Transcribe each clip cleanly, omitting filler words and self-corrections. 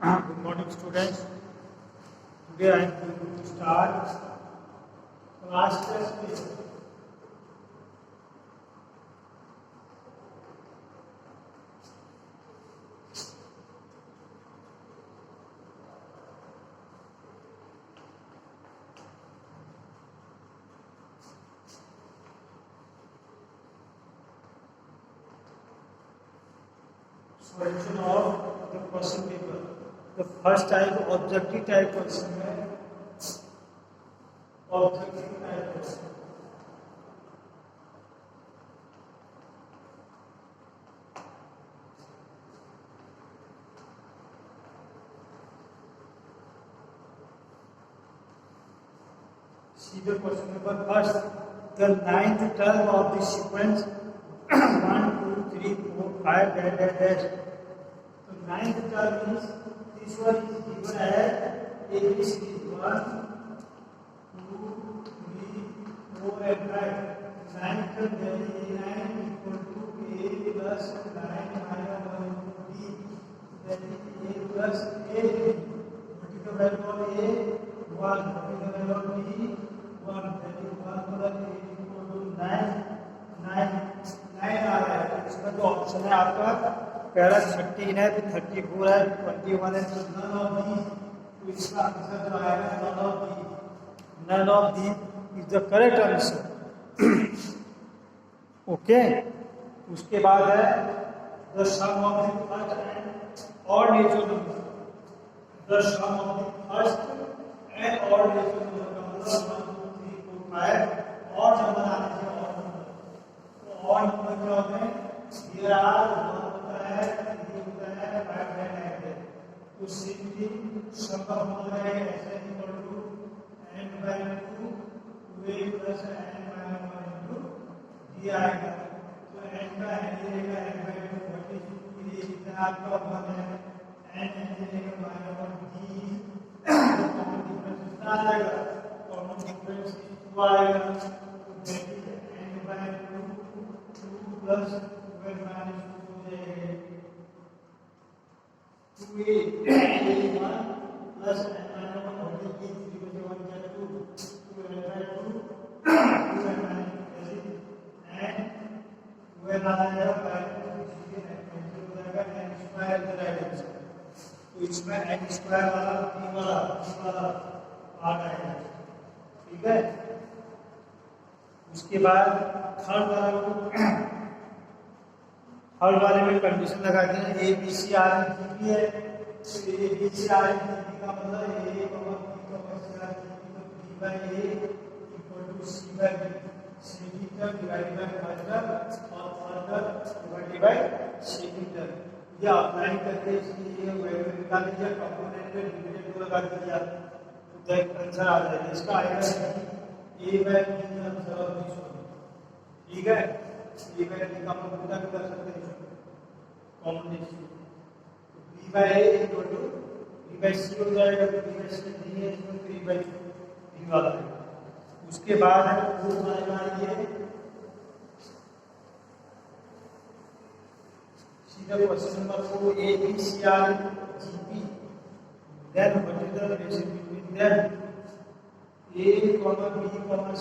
Good morning, students. Today I am going to start class test. Solution of the question paper. The first type objective type question है objective type question. See the question number first. The ninth term of the sequence 1, 2, 3, 4, 5 dash dash dash. So ninth term is this one is given as ABCD 1, 2, 3, 4 and 5. Ninth term then A9 equal to A plus 9 minus 1 into B. That is A plus A. What is the value of A? 1. What is the value of B? 1. That is 1 plus A equal to 9. 9 आ रहा है. इसमें जो option है आपका पहला 13 है, फिर 34 है, 21 है, तो नन ऑफ दी. तो इसका आंसर जो आएगा none of the. None of the is the correct answer. Okay. उसके बाद है the sum of the first n odd natural number. The sum of the first n odd natural number का मतलब 1 2 3 4 5 odd number आने से odd number. तो odd number क्या होते हैं? हियर आर 1 होता है, 3 होता है, 5 है. तो सिंपली सम का फॉर्मूला है ऐसे equal to n by 2 2a plus n minus 1 into d आएगा. तो n का n रहेगा n by 2 what is ये कितना आपका 1 है. n रहेगा minus 1 d. तो कॉमन डिफरेंस कितना आ जाएगा? कॉमन डिफरेंस 2 आएगा. तो that is n by 2 2 plus 12 minus 2 हो जाएगा 2a 1 plus n minus 1 what is 3 बचे 1 क्या 2 2 n by 2 2 n minus 2 and 12 आ जाएगा by 2 कैंसिल हो जाएगा n square is right answer. तो इसमें n स्क्वायर वाला p वाला पार्ट आएगा. ठीक है. उसके बाद थर्ड वाले में कंडीशन लगा दी है A B C are G P है. तो A B C are G P का मतलब A B C are G P तो B by A equal to C by B. Second term divided by first term और third term divided by second term. ये apply करके इसकी ये value निकाल लीजिए. कंपोनेंट में डिविडेंड को लगा दीजिए तो दैट आंसर आ जाएगा. इसका आएगा A by B answer of this one. ठीक है. ए बाई बी का हम उल्टा भी कर सकते हैं combination. B by A equal to B by C हो जाएगा. तो बी बाई सी डी है इसमें 3 बाई बी वाला है. उसके बाद है फोर्थ वाले में ये सीधा question number 4 A B C are G P. Then what is the relation between them? A, B,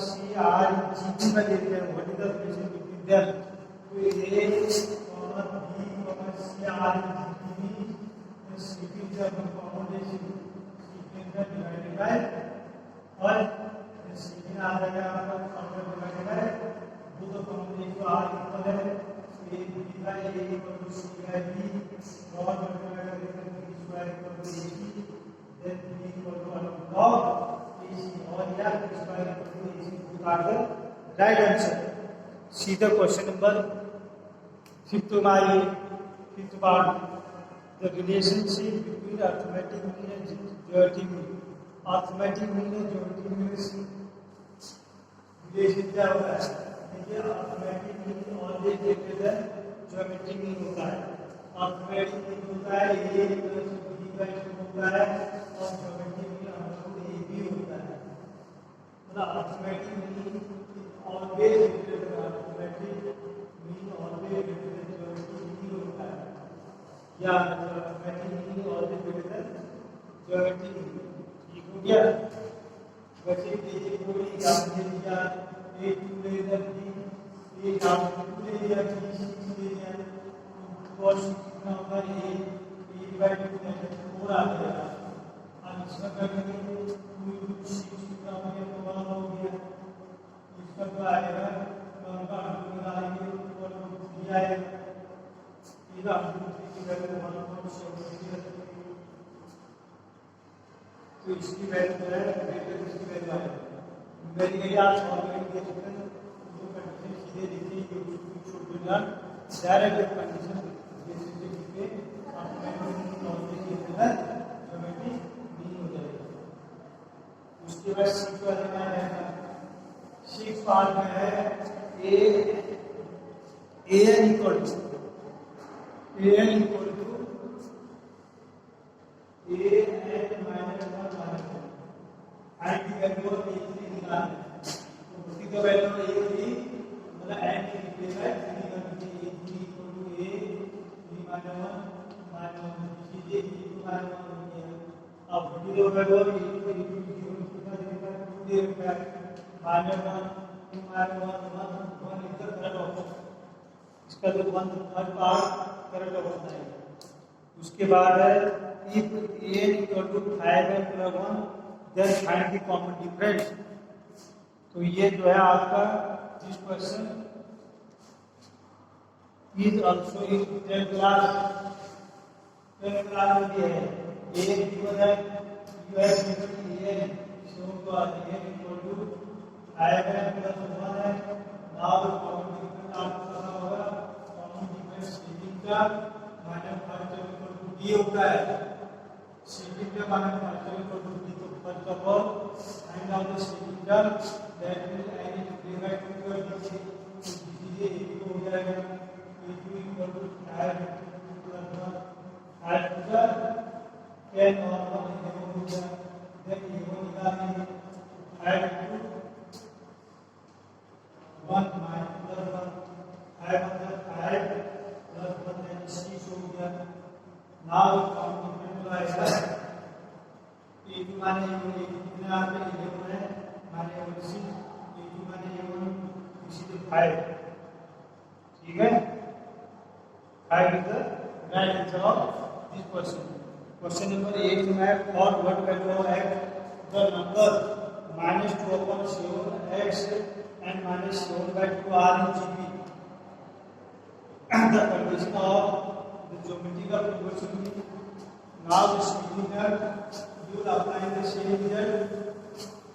C, R, G P का देखते हैं what is the relation between them. तो A, B, C, R, G P and C P का combination C P का divided by और C P आ जाएगा आपका divided by दो तो combination R इक्वल है A B by A equal to C by B और divided by B square equal to AC then B equal to 1 log और या square equal to AC both are the right answer. See the question number fifth part. The relationship between arithmetic mean and geometric mean. Arithmetic mean and geometric mean relation क्या होता है? देखिए arithmetic mean always greater than geometric mean होता है. arithmetic mean होता है A plus B by 2 होता है और geometric mean AB होता है. Arithmetic mean always greater than arithmetic mean always greater than geometric mean होता है. या arithmetic mean always greater than geometry ठीक हो गया। वैसे ये पूरी एग्जाम दे दिया, ए टू ले दिया, ए एग्जाम टू ले दिया, बी सिक्स ले दिया, और कितना होगा ए बाय टू है 4 आ गया। अब इसका करेंगे 2 into 6 कितना हो गया, तो 1 हो गया। इसका तो आएगा 1 का अंडर निकालेंगे और 3 आएगा। इसका अंडर की वैल्यू 1.73 तो इसकी वैल्यू जो है इसकी वैल्यू आएगी। मेरी गई आप सॉल्व करके देख सकते हैं, जो कंडीशन सीधे लिखी है कि should be done direct condition basis पे लिख के आप मैथमेटिक्स नॉलेज के अंदर ज्योमेट्री नहीं हो जाएगी। उसके बाद सिक्स वाले में आएगा, सिक्स पार्ट में है an equal to a n minus 1 and की वैल्यू ऑफ a की निकालना है। तो उसकी तो वैल्यू a थी, मतलब एंड की रिप्लेस है 3 करके a equal to a 3 minus 1 minus 1 सीधे माइनस 1 हो गया। अब वही तो वैल्यू ऑफ a की कितना देगा 2 देगा माइनस 1 2 माइनस 1 इधर करंट ऑप्शन, इसका जो 1 हर पार्ट करंट ऑप्शन है। उसके बाद है if a equal to 5 and plus 1 then find the common difference। तो ये जो है आपका this question is also in 10th class में दिया है। a गिवन है you have given a so तो a equal to 5 and plus 1 है। नाउ कॉमन डिफरेंस आपको पता होगा, कॉमन डिफरेंस सीटिंग का माइनस फर्स्ट डी होता है। सीटिंग का माइनस फर्स्ट डी तो first of all find out the seating term that will add in divide to your d ये हो जाएगा a2 equal to 5 plus 1 5 to the 10 और 1 हो गया। देन ये हो निकालेंगे 5 टू 1 माइनस प्लस 1 5 मतलब 5 प्लस 1 यानी 6 हो गया। नाउ काउंट डिफरेंट आएगा a2 माने ये कितना आते हैं 11 है माने 6 a2 माने 11 इसीलिए 5 ठीक है। 5 is the right answer of this question। Question number 8 में for what value of x the number -2 upon 7x and -7/2 are in GB। The condition of the geometrical proportion now the shading term you will apply the same result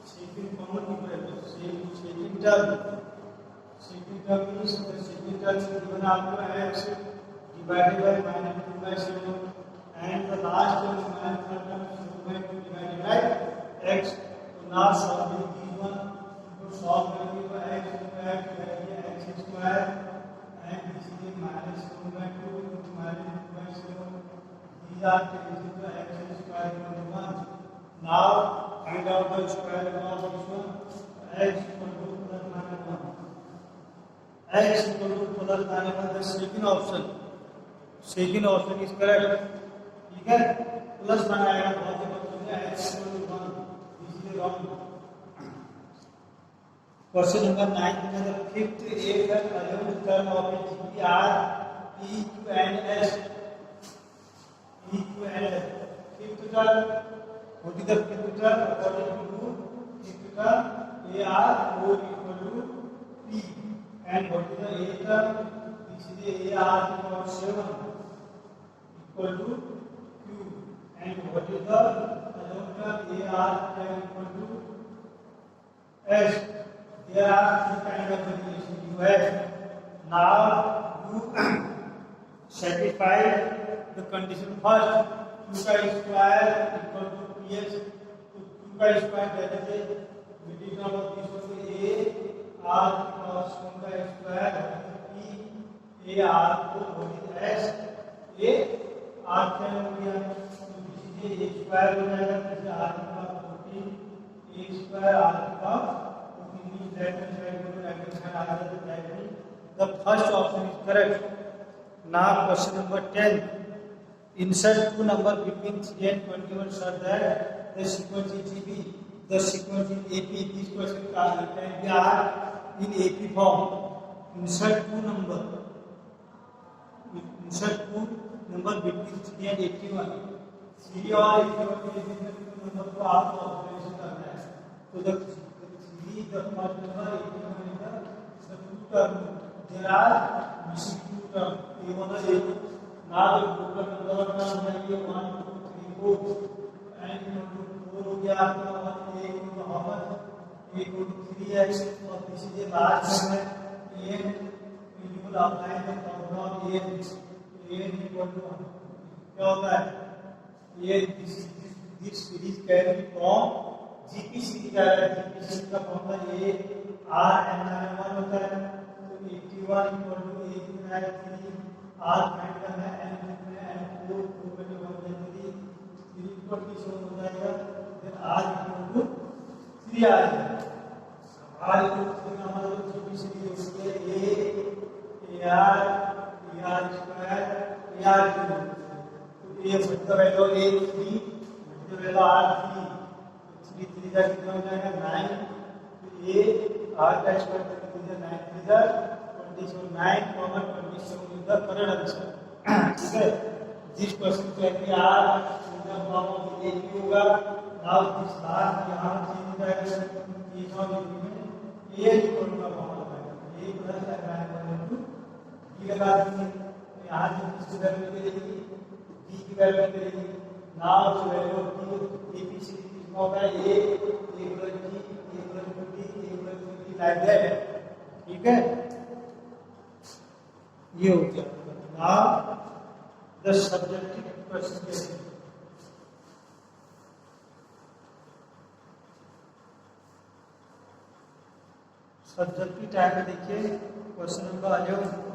shading common difference same shading term means the shading term is given आपको x divided by -2/7 and the last term is -3/2 divided by x। तो now solving this one तो solve करेंगे तो x divided x square and this is -1/2 into -2/7 these are cancelled to x square equal to 1। now find out the square root of this one x equal to plus minus 1 x equal to plus minus 1 the second option is correct ठीक है। Plus बनाएगा बहुत ही बच्चों ने x equal to 1 this is wrong। Question number 9 में the fifth 8th and 11th term of a GP are P, Q and S। P, Q and S fifth term what is the fifth term according to fifth term A R O equal to P and what is the eighth term this is the A R equal to 7 equal to Q and what is the 11th term A R equal to S। There are two kinds of relation you have। Now you satisfy the condition first q का square equal to ps। तो q का square that is the median of this one a r plus 1 का square p a r को होगी s a r क्या हो गया तो इसलिए a square हो जाएगा जैसे r का 14 a square r का that means we are going to identify either that means the first option is correct। now question number 10 insert two number between 3 and 21 such that the sequence is GB, the sequence is AP. This question can be in AP form. Insert two number between 3 and 81. 3 और 81 के बीच में number को आपको observation करना है. तो the 3 the first number 81 is the two term. There are missing two term. ये वाला ये now the total number of term है ये 1 2 3 4 and 4 हो गया आपका और एक नंबर एक 3x और this is the last term है ये you will apply the formula of a equal to 1. क्या होता है ये this series can be from GP series आ रहा है. GP series का फॉर्मूला ये R n - 1 होता है. तो 81 equal to 3 R फाइंड करना है n कितना है n 4 4 1 3 3 equal to शो हो जाएगा. फिर R equal to 3 आ जाएगा. R equal to 3 का मतलब GP series होती है AR square AR cube. तो ये मतलब है तो A 3 मतलब है R 3 3 का कितना हो जाएगा 9. तो ये R का स्क्वायर कितना 9 3 का 27 9 common 27 is the correct answer. ठीक है. दिस क्वेश्चन को कि R in the form of A क्यों होगा. नाउ दिस लास्ट यहां चेंज हो जाएगा. ये फॉर्म में A इक्वल का फॉर्म होगा A प्लस n B लगा देंगे. यहाँ से किसकी वैल्यू मिलेगी D की वैल्यू मिलेगी. Now the value of D AP series कितना होगा A plus D A plus D A plus D like that. ठीक है. ये हो गया. Now the subjective question subjective time में देखिए क्वेश्चन नंबर 11